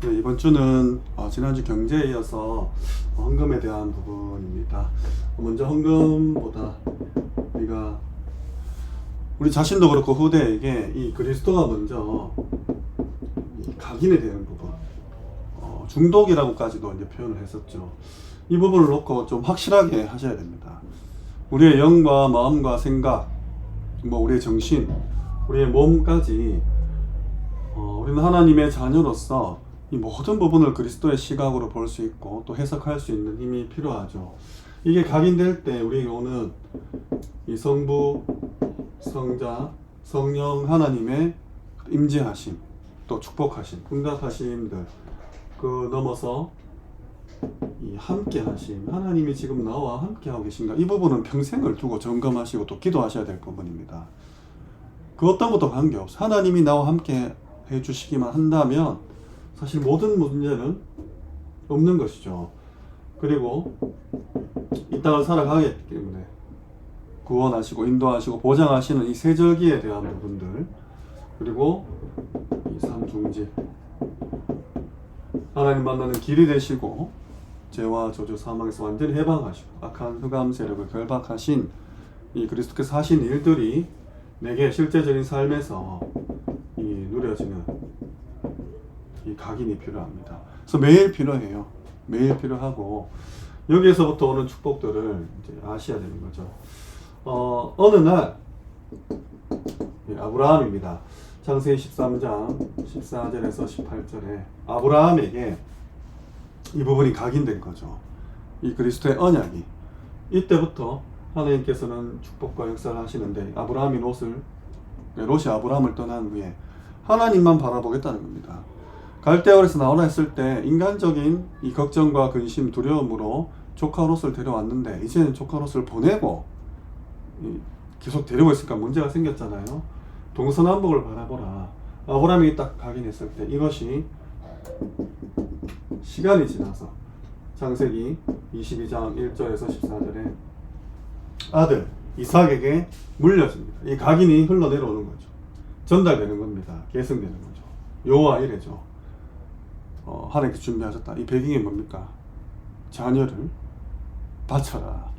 네, 이번 주는 지난주 경제에 이어서 헌금에 대한 부분입니다. 먼저 헌금보다 우리 자신도 그렇고 후대에게 이 그리스도가 먼저 이 각인이 되는 부분, 중독이라고까지도 이제 표현을 했었죠. 이 부분을 놓고 좀 확실하게 하셔야 됩니다. 우리의 영과 마음과 생각, 우리의 정신, 우리의 몸까지 우리는 하나님의 자녀로서 이 모든 부분을 그리스도의 시각으로 볼 수 있고 또 해석할 수 있는 힘이 필요하죠. 이게 각인될 때 우리에게 오는 이 성부, 성자, 성령 하나님의 임재하심, 또 축복하심, 응답하심들 그 넘어서 이 함께하심, 하나님이 지금 나와 함께하고 계신가, 이 부분은 평생을 두고 점검하시고 또 기도하셔야 될 부분입니다. 그 어떤 것도 관계없어. 하나님이 나와 함께 해주시기만 한다면 사실 모든 문제는 없는 것이죠. 그리고 이 땅을 살아가기 때문에 구원하시고 인도하시고 보장하시는 이 세절기에 대한 부분들, 그리고 이 삼중직, 하나님 만나는 길이 되시고 죄와 저주 사망에서 완전히 해방하시고 악한 흑암 세력을 결박하신 이 그리스도께서 하신 일들이 내게 실제적인 삶에서 이 누려지는 이 각인이 필요합니다. 그래서 매일 필요해요. 매일 필요하고 여기에서부터 오는 축복들을 이제 아셔야 되는 거죠. 어느 날 아브라함입니다. 창세기 13장 14절에서 18절에 아브라함에게 이 부분이 각인된 거죠. 이 그리스도의 언약이. 이때부터 하나님께서는 축복과 역사를 하시는데 롯이 아브라함을 떠난 후에 하나님만 바라보겠다는 겁니다. 갈대아에서 나오라 했을 때 인간적인 이 걱정과 근심, 두려움으로 조카 롯을 데려왔는데 이제는 조카 롯을 보내고 계속 데리고 있으니까 문제가 생겼잖아요. 동서남북을 바라보라. 아브라함이 딱 각인했을 때 이것이 시간이 지나서 창세기 22장 1절에서 14절에 아들 이삭에게 물려집니다. 이 각인이 흘러내려오는 거죠. 전달되는 겁니다. 계승되는 거죠. 여호와 이레죠. 하나님께 준비하셨다. 이 배경이 뭡니까? 자녀를 바쳐라.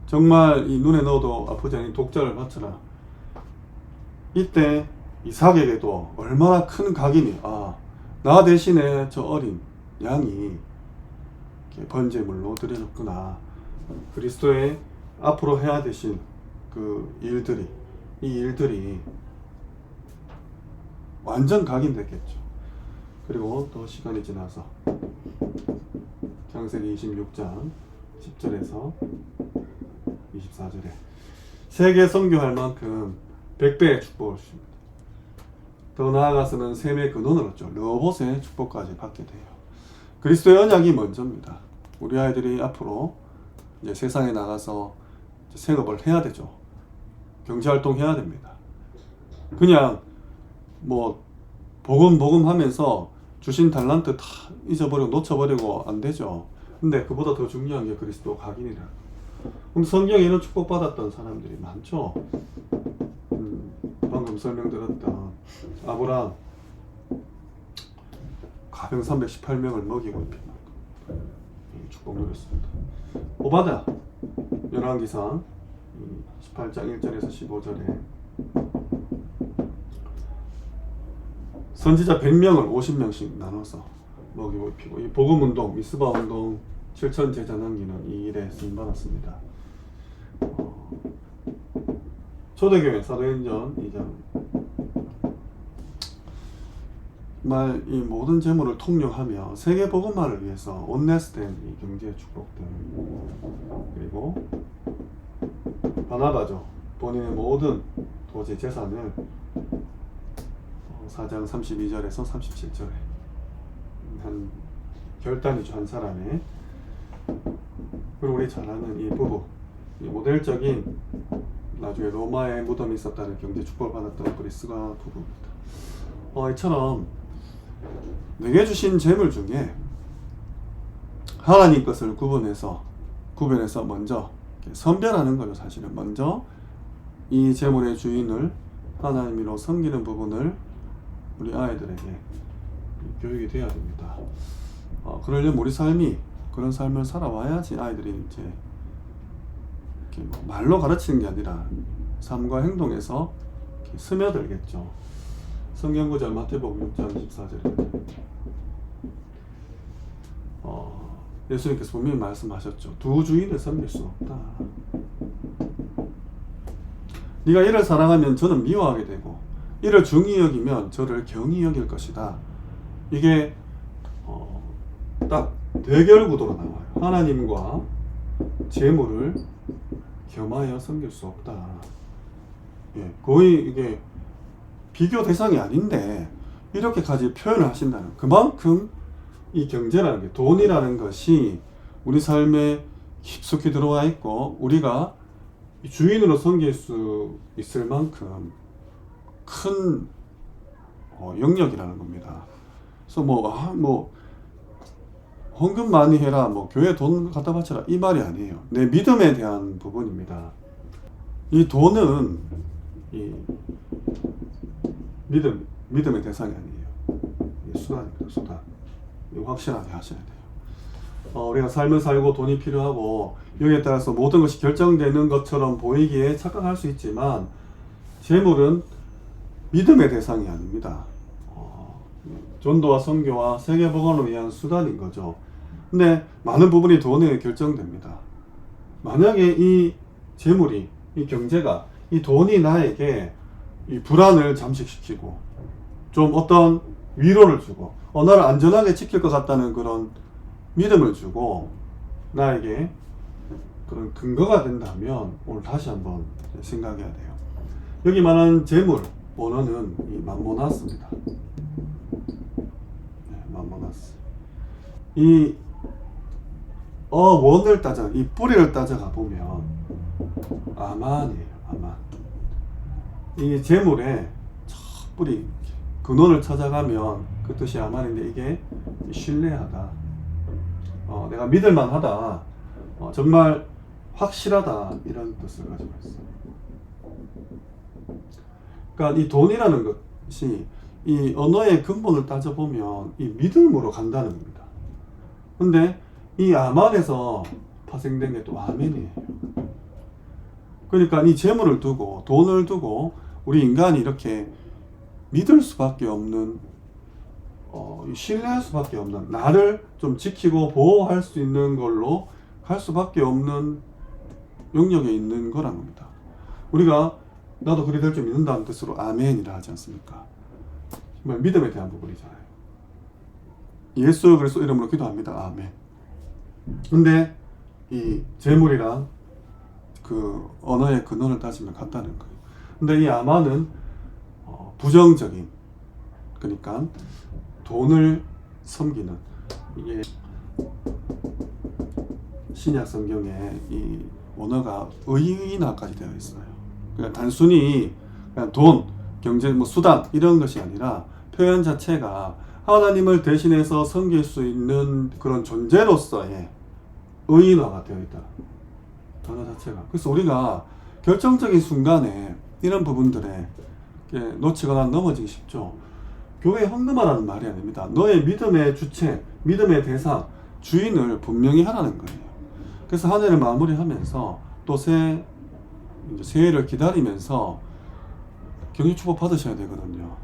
정말 이 눈에 넣어도 아프지 않은 독자를 바쳐라. 이때 이삭에게도 얼마나 큰 각인이, 나 대신에 저 어린 양이 번제물로 드려졌구나. 그리스도의 앞으로 해야 되신 그 일들이, 이 일들이 완전 각인됐겠죠. 그리고 또 시간이 지나서 창세기 26장 10절에서 24절에 세계 선교할 만큼 100배의 축복을 주십니다. 더 나아가서는 셈의 근원을 얻죠. 르호봇의 축복까지 받게 돼요. 그리스도의 언약이 먼저입니다. 우리 아이들이 앞으로 이제 세상에 나가서 생업을 해야 되죠. 경제활동 해야 됩니다. 그냥 복음 하면서 주신 달란트 다 잊어버리고 놓쳐버리고 안 되죠. 근데 그보다 더 중요한 게 그리스도 각인이라. 그럼 성경에 이런 축복받았던 사람들이 많죠. 방금 설명드렸던 아브라함 가병 318명을 먹이고 입힌 축복 누렸습니다. 오바댜 열왕기상 18장 1절에서 15절에 선지자 100명을 50명씩 나눠서 먹이고 입히고, 이 복음운동, 미스바운동 7천 제자 남기는 이 일에 쓰임받았습니다. 초대교회 사도행전 2장 정말 이 모든 재물을 통용하며 세계 복음화를 위해서 온네스된 이 경제 축복들, 그리고 바나바죠. 본인의 모든 도지 재산을 4장 32절에서 37절에 한 결단이죠. 한 사람의. 그리고 우리 잘 아는 이 부부, 이 모델적인 나중에 로마에 무덤이 있었다는 경제 축복을 받았던 프리스가 부부입니다. 이처럼 내게 주신 재물 중에 하나님 것을 구분해서 먼저 선별하는 거죠. 사실은 먼저 이 재물의 주인을 하나님으로 섬기는 부분을 우리 아이들에게 교육이 돼야 됩니다. 그러려면 우리 삶이 그런 삶을 살아와야지 아이들이 이제 이렇게 뭐 말로 가르치는 게 아니라 삶과 행동에서 이렇게 스며들겠죠. 성경 구절 마태복음 6장 24절에 예수님께서 분명히 말씀하셨죠. 두 주인을 섬길 수 없다. 네가 이를 사랑하면 저는 미워하게 되고 이를 중히 여기면 저를 경히 여길 것이다. 이게 딱 대결 구도로 나와요. 하나님과 재물을 겸하여 섬길 수 없다. 예, 거의 이게 비교 대상이 아닌데 이렇게까지 표현을 하신다는, 그만큼 이 경제라는 게, 돈이라는 것이 우리 삶에 깊숙이 들어와 있고 우리가 주인으로 섬길 수 있을 만큼 큰 영역이라는 겁니다. 그래서 뭐 헌금 많이 해라, 뭐 교회 돈 갖다 바쳐라, 이 말이 아니에요. 내 믿음에 대한 부분입니다. 이 돈은 이 믿음의 대상이 아니에요. 수단입니다. 수단. 이거 확실하게 하셔야 돼요. 우리가 삶을 살고 돈이 필요하고 여기에 따라서 모든 것이 결정되는 것처럼 보이기에 착각할 수 있지만 재물은 믿음의 대상이 아닙니다. 전도와 선교와 세계복음을 위한 수단인 거죠. 근데 많은 부분이 돈에 결정됩니다. 만약에 이 재물이, 이 경제가, 이 돈이 나에게 이 불안을 잠식시키고 좀 어떤 위로를 주고 나를 안전하게 지킬 것 같다는 그런 믿음을 주고 나에게 그런 근거가 된다면 오늘 다시 한번 생각해야 돼요. 여기 말하는 재물, 원어는 이 맘모나스입니다. 네, 맘모나스. 이 원을 따져, 이 뿌리를 따져가 보면 아만이에요. 아만. 이 재물의 저 뿌리, 근원을 찾아가면 그 뜻이 아만인데, 이게 신뢰하다, 내가 믿을만하다, 정말 확실하다, 이런 뜻을 가지고 있어요. 그러니까 이 돈이라는 것이 이 언어의 근본을 따져보면 이 믿음으로 간다는 겁니다. 근데 이 아만에서 파생된 게 또 아멘이에요. 그러니까 이 재물을 두고, 돈을 두고 우리 인간이 이렇게 믿을 수밖에 없는, 신뢰할 수밖에 없는, 나를 좀 지키고 보호할 수 있는 걸로 갈 수밖에 없는 영역에 있는 거란 겁니다. 우리가 나도 그리 될 줄 믿는다는 뜻으로 아멘이라 하지 않습니까? 정말 믿음에 대한 부분이잖아요. 예수 그리스도 이름으로 기도합니다. 아멘. 근데 이 재물이랑 그 언어의 근원을 따지면 같다는 거예요. 근데 이 아만은 부정적인, 그러니까 돈을 섬기는, 이게 신약 성경에 이 원어가 의인화까지 되어 있어요. 그러니까 단순히 그냥 돈, 경제, 수단 이런 것이 아니라 표현 자체가 하나님을 대신해서 섬길 수 있는 그런 존재로서의 의인화가 되어 있다. 단어 자체가. 그래서 우리가 결정적인 순간에 이런 부분들에 놓치거나 넘어지기 쉽죠. 교회에 헌금하라는 말이 아닙니다. 너의 믿음의 주체, 믿음의 대상, 주인을 분명히 하라는 거예요. 그래서 한 해를 마무리하면서 또 새해를 기다리면서 경유 축복 받으셔야 되거든요.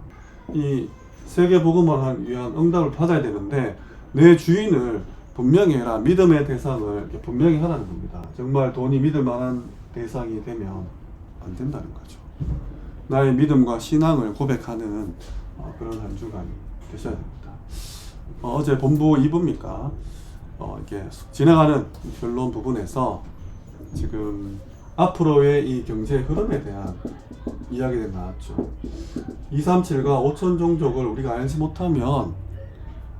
이 세계복음을 위한 응답을 받아야 되는데 내 주인을 분명히 해라. 믿음의 대상을 분명히 하라는 겁니다. 정말 돈이 믿을 만한 대상이 되면 안 된다는 거죠. 나의 믿음과 신앙을 고백하는 그런 한 주간이 되셔야 됩니다. 어제 본부 2부입니까? 이렇게 지나가는 결론 부분에서 지금 앞으로의 이 경제 흐름에 대한 이야기가 나왔죠. 237과 5천 종족을 우리가 알지 못하면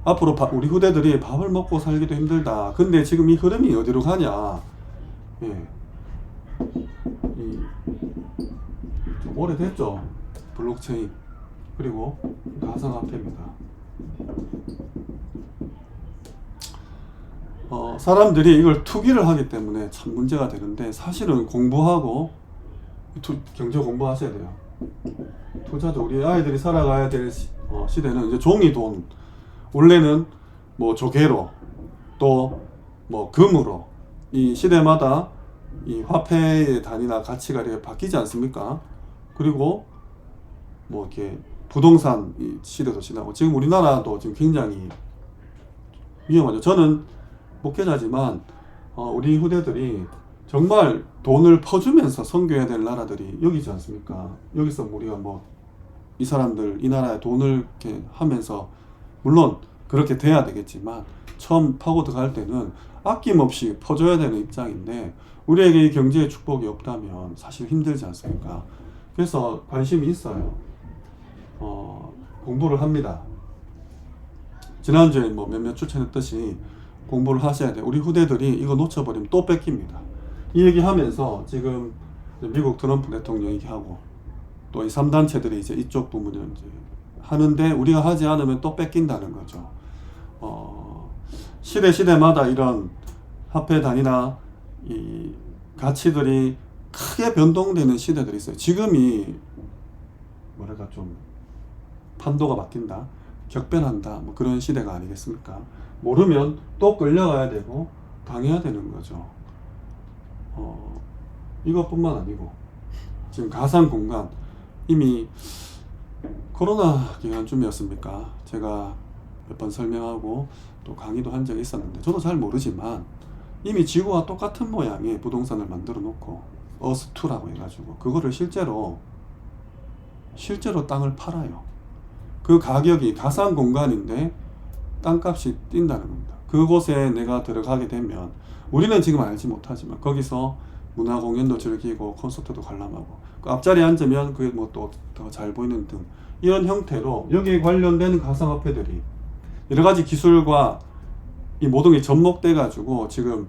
앞으로 우리 후대들이 밥을 먹고 살기도 힘들다. 근데 지금 이 흐름이 어디로 가냐? 예. 좀 오래됐죠. 블록체인 그리고 가상화폐입니다. 사람들이 이걸 투기를 하기 때문에 참 문제가 되는데, 사실은 공부하고 경제 공부하셔야 돼요. 투자죠. 우리 아이들이 살아가야 될 시대는 이제 종이 돈, 원래는 뭐 조개로 또 뭐 금으로 이 시대마다 이 화폐의 단위나 가치가 이렇게 바뀌지 않습니까? 그리고 뭐 이렇게 부동산 이 시대도 지나고 지금 우리나라도 지금 굉장히 위험하죠. 저는 목회자지만 우리 후대들이 정말 돈을 퍼주면서 섬겨야 될 나라들이 여기지 않습니까? 여기서 우리가 뭐 이 사람들 이 나라에 돈을 이렇게 하면서 물론 그렇게 돼야 되겠지만 처음 파고 들어갈 때는 아낌없이 퍼줘야 되는 입장인데 우리에게 이 경제의 축복이 없다면 사실 힘들지 않습니까? 그래서 관심이 있어요. 공부를 합니다. 지난주에 뭐 몇몇 추천했듯이 공부를 하셔야 돼요. 우리 후대들이 이거 놓쳐버리면 또 뺏깁니다. 이 얘기하면서 지금 미국 트럼프 대통령 얘기하고 또 이 3단체들이 이제 이쪽 부분을 이제 하는데 우리가 하지 않으면 또 뺏긴다는 거죠. 시대마다 이런 화폐 단위나 이 가치들이 크게 변동되는 시대들이 있어요. 지금이 뭐랄까 좀 판도가 바뀐다, 격변한다, 뭐 그런 시대가 아니겠습니까? 모르면 또 끌려가야 되고 당해야 되는 거죠. 이것뿐만 아니고 지금 가상 공간 이미 코로나 기간쯤이었습니까? 제가 몇 번 설명하고 또 강의도 한 적이 있었는데 저도 잘 모르지만 이미 지구와 똑같은 모양의 부동산을 만들어 놓고 어스2라고 해가지고 그거를 실제로 땅을 팔아요. 그 가격이 가상 공간인데 땅값이 뛴다는 겁니다. 그곳에 내가 들어가게 되면 우리는 지금 알지 못하지만 거기서 문화 공연도 즐기고 콘서트도 관람하고 그 앞자리에 앉으면 그게 뭐 또 더 잘 보이는 등 이런 형태로 여기에 관련된 가상화폐들이 여러 가지 기술과 이 모든 게 접목돼 가지고 지금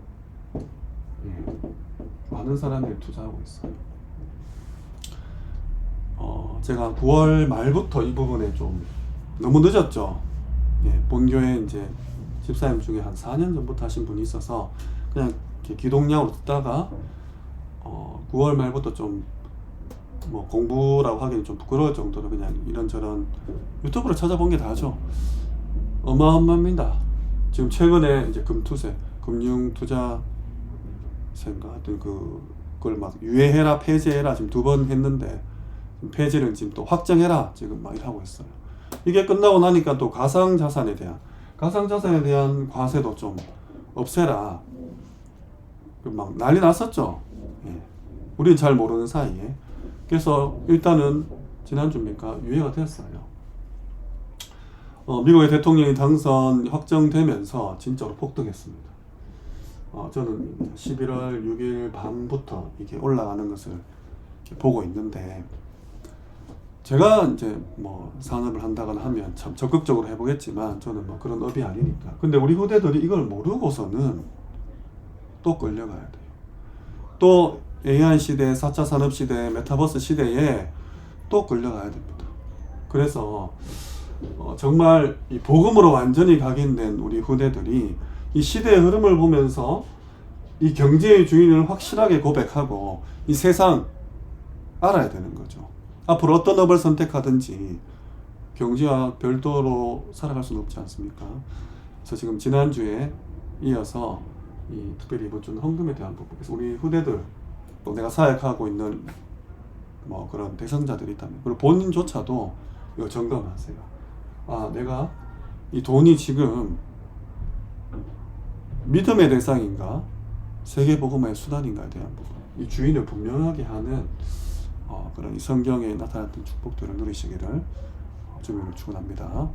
많은 사람들이 투자하고 있어요. 제가 9월 말부터 이 부분에 좀 너무 늦었죠. 본교회 이제 집사님 중에 한 4년 전부터 하신 분이 있어서 그냥 이렇게 기동량으로 듣다가 9월 말부터 좀 뭐 공부라고 하기는 좀 부끄러울 정도로 그냥 이런저런 유튜브를 찾아본 게 다죠. 어마어마합니다. 지금 최근에 이제 금투세, 금융투자세인가 하여튼 그걸 막 유예해라 폐지해라 지금 2번 했는데 폐지를 지금 또 확정해라 지금 막 이러고 있어요. 이게 끝나고 나니까 또 가상자산에 대한 과세도 좀 없애라 막 난리 났었죠. 우리는 잘 모르는 사이에. 그래서 일단은 지난주입니까 유예가 됐어요. 미국의 대통령이 당선 확정되면서 진짜로 폭등했습니다. 저는 11월 6일 밤부터 이게 올라가는 것을 보고 있는데 제가 이제 뭐 산업을 한다거나 하면 참 적극적으로 해보겠지만 저는 뭐 그런 업이 아니니까. 근데 우리 후대들이 이걸 모르고서는 또 끌려가야 돼요. 또 AI 시대, 4차 산업 시대, 메타버스 시대에 또 끌려가야 됩니다. 그래서 정말 이 복음으로 완전히 각인된 우리 후대들이 이 시대의 흐름을 보면서 이 경제의 주인을 확실하게 고백하고 이 세상 알아야 되는 거죠. 앞으로 어떤 업을 선택하든지 경제와 별도로 살아갈 수는 없지 않습니까? 그래서 지금 지난주에 이어서 특별히 이번 주는 헌금에 대한 부분, 그래서 우리 후대들 또 내가 사역하고 있는 뭐 그런 대상자들이 있다면 그리고 본인조차도 이거 점검하세요. 내가 이 돈이 지금 믿음의 대상인가 세계복음화의 수단인가에 대한 부분, 이 주인을 분명하게 하는 그런 이 성경에 나타났던 축복들을 누리시기를 주님을 축원합니다.